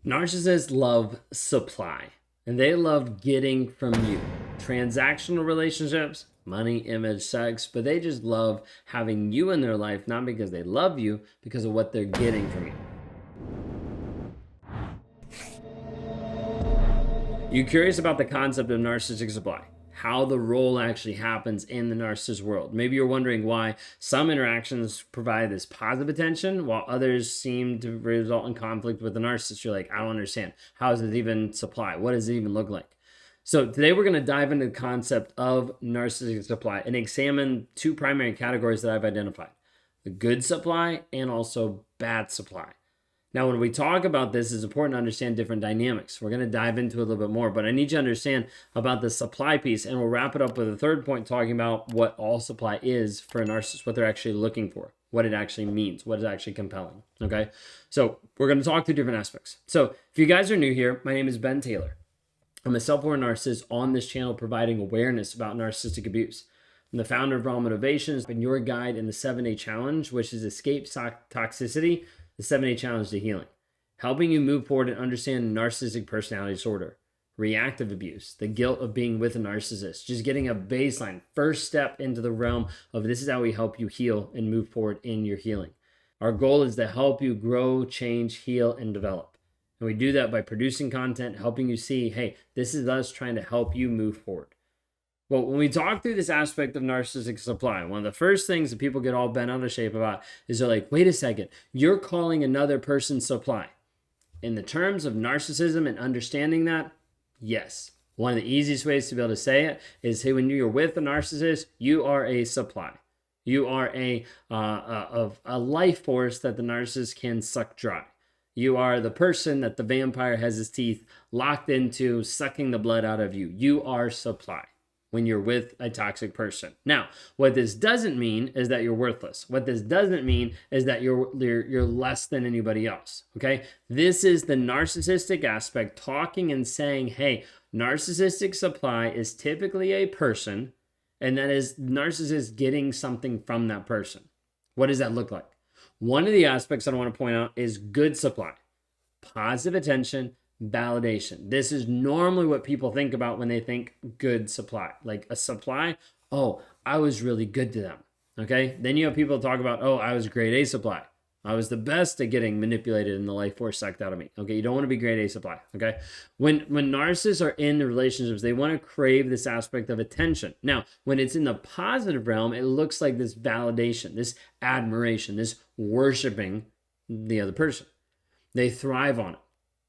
Narcissists love supply and they love getting from you transactional relationships, money, image, sex, but they just love having you in their life, not because they love you, because of what they're getting from you. You curious about the concept of narcissistic supply? How the role actually happens in the narcissist world. Maybe you're wondering why some interactions provide this positive attention while others seem to result in conflict with the narcissist. You're like, I don't understand. How does it even supply? What does it even look like? So today we're going to dive into the concept of narcissistic supply and examine two primary categories that I've identified: the good supply and also bad supply. Now, when we talk about this, it's important to understand different dynamics. We're going to dive into it a little bit more, but I need you to understand about the supply piece, and we'll wrap it up with a third point talking about what all supply is for a narcissist, what they're actually looking for, what it actually means, what is actually compelling, okay? So we're going to talk through different aspects. So if you guys are new here, my name is Ben Taylor. I'm a self-aware narcissist on this channel providing awareness about narcissistic abuse. I'm the founder of Raw Motivations and your guide in the 7-Day Challenge, which is Escape Toxicity, the 7-Day Challenge to Healing, helping you move forward and understand narcissistic personality disorder, reactive abuse, the guilt of being with a narcissist, just getting a baseline, first step into the realm of this is how we help you heal and move forward in your healing. Our goal is to help you grow, change, heal, and develop. And we do that by producing content, helping you see, hey, this is us trying to help you move forward. Well, when we talk through this aspect of narcissistic supply, one of the first things that people get all bent out of shape about is they're like, wait a second, you're calling another person supply. In the terms of narcissism and understanding that, yes. One of the easiest ways to be able to say it is, hey, when you're with a narcissist, you are a supply. You are a life force that the narcissist can suck dry. You are the person that the vampire has his teeth locked into, sucking the blood out of you. You are supply when you're with a toxic person. Now, what this doesn't mean is that you're worthless. What this doesn't mean is that you're less than anybody else, okay? This is the narcissistic aspect talking and saying, hey, narcissistic supply is typically a person, and that is narcissist getting something from that person. What does that look like? One of the aspects I want to point out is good supply, positive attention, validation. This is normally what people think about when they think good supply. Like a supply, oh, I was really good to them. Okay. Then you have people talk about, oh, I was grade A supply. I was the best at getting manipulated and the life force sucked out of me. Okay. You don't want to be grade A supply. Okay. When narcissists are in the relationships, they want to crave this aspect of attention. Now, when it's in the positive realm, it looks like this validation, this admiration, this worshiping the other person. They thrive on it.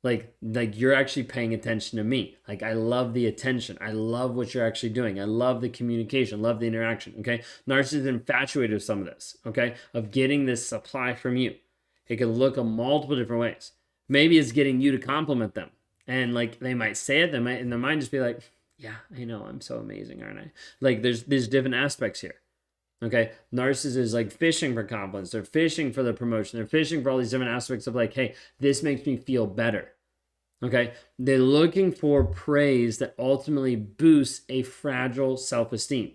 Like you're actually paying attention to me. Like, I love the attention. I love what you're actually doing. I love the communication, love the interaction, okay? Narcissists is infatuated with some of this, okay? Of getting this supply from you. It can look in multiple different ways. Maybe it's getting you to compliment them. And like, they might say it, they might in their mind just be like, yeah, I know, I'm so amazing, aren't I? Like, there's different aspects here. Okay, narcissists is like fishing for compliments. They're fishing for the promotion. They're fishing for all these different aspects of like, hey, this makes me feel better. Okay, they're looking for praise that ultimately boosts a fragile self-esteem.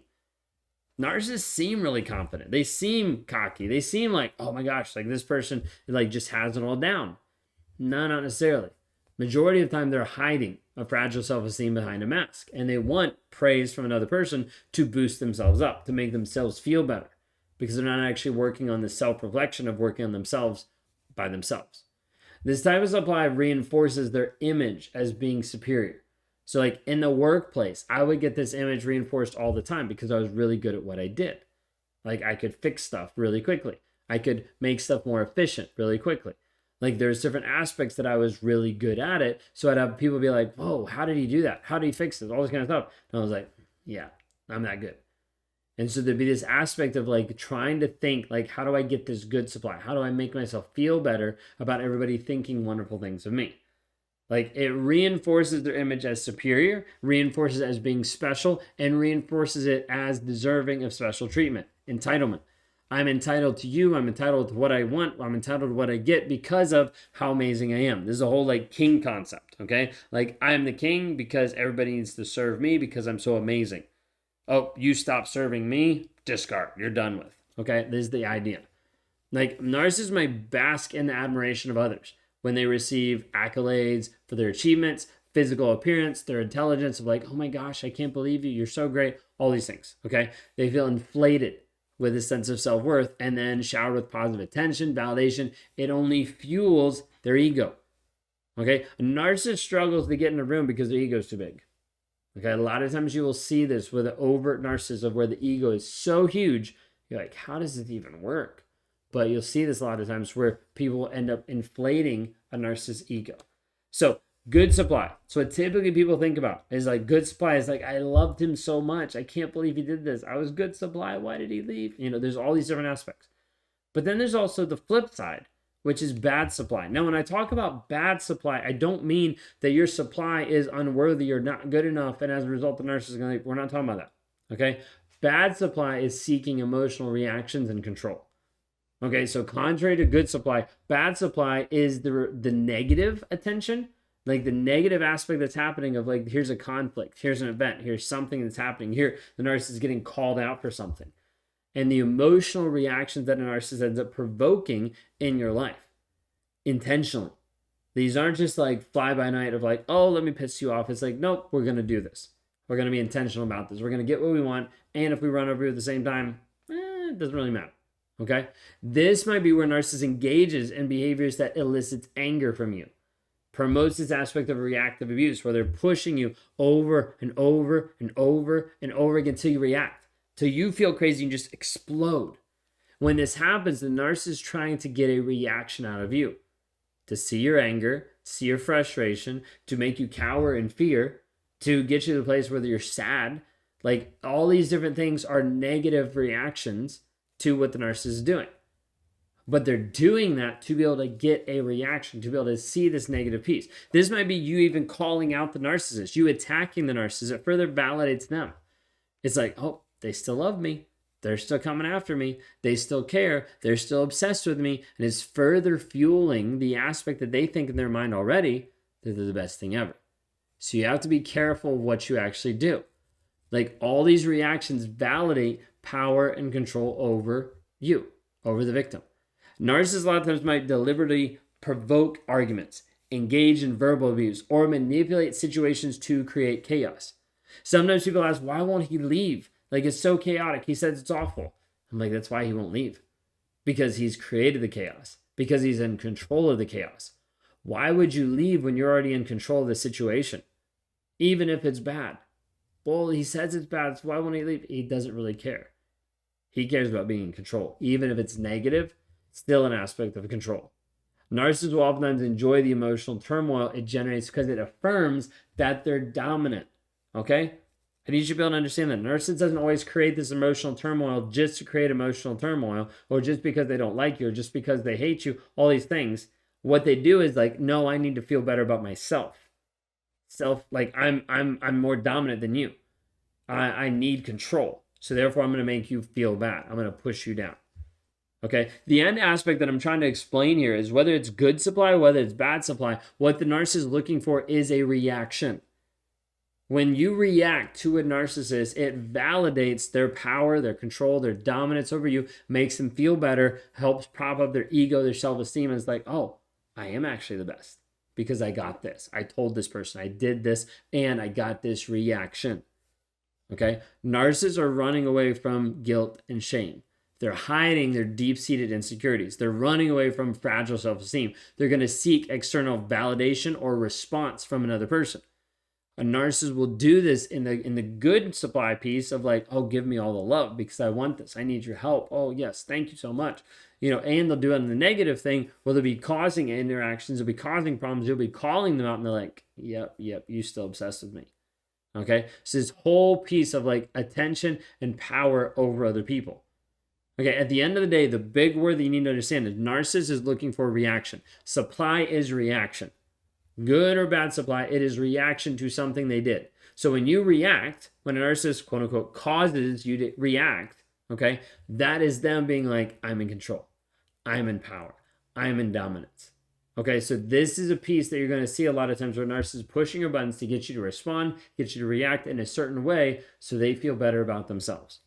Narcissists seem really confident. They seem cocky. They seem like, oh my gosh, like this person like just has it all down. No, not necessarily. Majority of the time, they're hiding a fragile self-esteem behind a mask, and they want praise from another person to boost themselves up, to make themselves feel better, because they're not actually working on the self-reflection of working on themselves by themselves. This type of supply reinforces their image as being superior. So like in the workplace, I would get this image reinforced all the time because I was really good at what I did. Like, I could fix stuff really quickly. I could make stuff more efficient really quickly. Like, there's different aspects that I was really good at it. So I'd have people be like, whoa, how did he do that? How did he fix this? All this kind of stuff. And I was like, yeah, I'm that good. And so there'd be this aspect of like trying to think like, how do I get this good supply? How do I make myself feel better about everybody thinking wonderful things of me? Like, it reinforces their image as superior, reinforces it as being special, and reinforces it as deserving of special treatment, entitlement. I'm entitled to you. I'm entitled to what I want. I'm entitled to what I get because of how amazing I am. This is a whole like king concept, okay? Like, I'm the king because everybody needs to serve me because I'm so amazing. Oh, you stop serving me, discard. You're done with, okay? This is the idea. Like, narcissists might bask in the admiration of others, when they receive accolades for their achievements, physical appearance, their intelligence, of like, oh my gosh, I can't believe you, you're so great, all these things, okay? They feel inflated with a sense of self-worth and then showered with positive attention, validation. It only fuels their ego, okay? A narcissist struggles to get in a room because their ego is too big. Okay, a lot of times you will see this with an overt narcissism where the ego is so huge, you're like, how does this even work? But you'll see this a lot of times where people end up inflating a narcissist's ego. So good supply. So what typically people think about is like good supply is like, I loved him so much. I can't believe he did this. I was good supply. Why did he leave? There's all these different aspects. But then there's also the flip side, which is bad supply. Now, when I talk about bad supply, I don't mean that your supply is unworthy or not good enough, and as a result, the narcissist is going to leave. We're not talking about that, okay? Bad supply is seeking emotional reactions and control. Okay, so contrary to good supply, bad supply is the negative attention, like the negative aspect that's happening of like, here's a conflict, here's an event, here's something that's happening, here the narcissist is getting called out for something. And the emotional reactions that a narcissist ends up provoking in your life intentionally. These aren't just like fly by night of like, oh, let me piss you off. It's like, nope, we're going to do this. We're going to be intentional about this. We're going to get what we want. And if we run over you at the same time, it doesn't really matter. Okay? This might be where narcissist engages in behaviors that elicits anger from you. Promotes this aspect of reactive abuse where they're pushing you over and over and over and over again until you react. Till you feel crazy and just explode. When this happens, the narcissist is trying to get a reaction out of you. To see your anger, see your frustration, to make you cower in fear, to get you to the place where you're sad. Like all these different things are negative reactions to what the narcissist is doing. But they're doing that to be able to get a reaction, to be able to see this negative piece. This might be you even calling out the narcissist, you attacking the narcissist. It further validates them. It's like, oh, they still love me. They're still coming after me. They still care. They're still obsessed with me. And it's further fueling the aspect that they think in their mind already that they're the best thing ever. So you have to be careful of what you actually do. Like all these reactions validate power and control over you, over the victim. Narcissists a lot of times might deliberately provoke arguments, engage in verbal abuse, or manipulate situations to create chaos. Sometimes people ask, why won't he leave? Like, it's so chaotic. He says it's awful. I'm like, that's why he won't leave. Because he's created the chaos. Because he's in control of the chaos. Why would you leave when you're already in control of the situation? Even if it's bad. Well, he says it's bad, so why won't he leave? He doesn't really care. He cares about being in control. Even if it's negative, still an aspect of control. Narcissists will oftentimes enjoy the emotional turmoil it generates because it affirms that they're dominant. Okay? And you should be able to understand that narcissist doesn't always create this emotional turmoil just to create emotional turmoil, or just because they don't like you, or just because they hate you, all these things. What they do is like, no, I need to feel better about myself. Like I'm more dominant than you. I need control. So therefore I'm going to make you feel bad. I'm going to push you down. Okay. The end aspect that I'm trying to explain here is whether it's good supply, whether it's bad supply, what the narcissist is looking for is a reaction. When you react to a narcissist, it validates their power, their control, their dominance over you, makes them feel better, helps prop up their ego, their self-esteem. And it's like, oh, I am actually the best because I got this. I told this person, I did this, and I got this reaction. Okay? Narcissists are running away from guilt and shame. They're hiding their deep-seated insecurities. They're running away from fragile self-esteem. They're going to seek external validation or response from another person. A narcissist will do this in the good supply piece of like, oh, give me all the love because I want this. I need your help. Oh, yes, thank you so much. And they'll do it in the negative thing where they'll be causing interactions, they'll be causing problems, you'll be calling them out and they're like, yep, you still obsessed with me. Okay? So this whole piece of like attention and power over other people. Okay, at the end of the day, the big word that you need to understand is narcissist is looking for reaction. Supply is reaction. Good or bad supply, it is reaction to something they did. So when you react, when a narcissist, quote unquote, causes you to react, okay, that is them being like, I'm in control. I'm in power. I'm in dominance. Okay, so this is a piece that you're going to see a lot of times where narcissists is pushing your buttons to get you to respond, get you to react in a certain way so they feel better about themselves.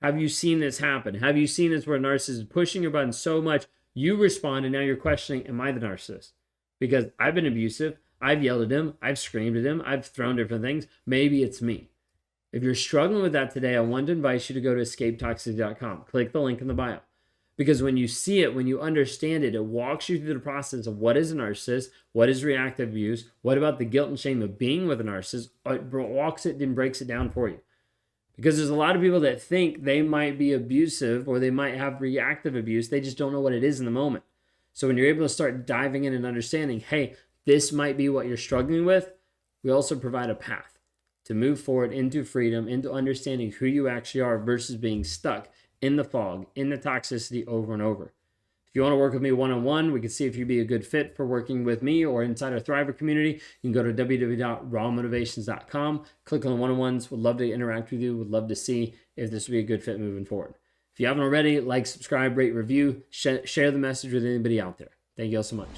Have you seen this happen? Have you seen this where a narcissist is pushing your buttons so much, you respond and now you're questioning, am I the narcissist? because I've been abusive. I've yelled at him. I've screamed at him. I've thrown different things. Maybe it's me. If you're struggling with that today, I want to invite you to go to escapetoxicity.com. Click the link in the bio. Because when you see it, when you understand it, it walks you through the process of what is a narcissist, what is reactive abuse, what about the guilt and shame of being with a narcissist. It walks it and breaks it down for you. Because there's a lot of people that think they might be abusive or they might have reactive abuse. They just don't know what it is in the moment. So when you're able to start diving in and understanding, hey, this might be what you're struggling with, we also provide a path to move forward into freedom, into understanding who you actually are versus being stuck in the fog, in the toxicity over and over. If you want to work with me one-on-one, we can see if you'd be a good fit for working with me or inside our Thriver community. You can go to www.rawmotivations.com, click on one-on-ones. Would love to interact with you. Would love to see if this would be a good fit moving forward. If you haven't already, like, subscribe, rate, review, share the message with anybody out there. Thank you all so much.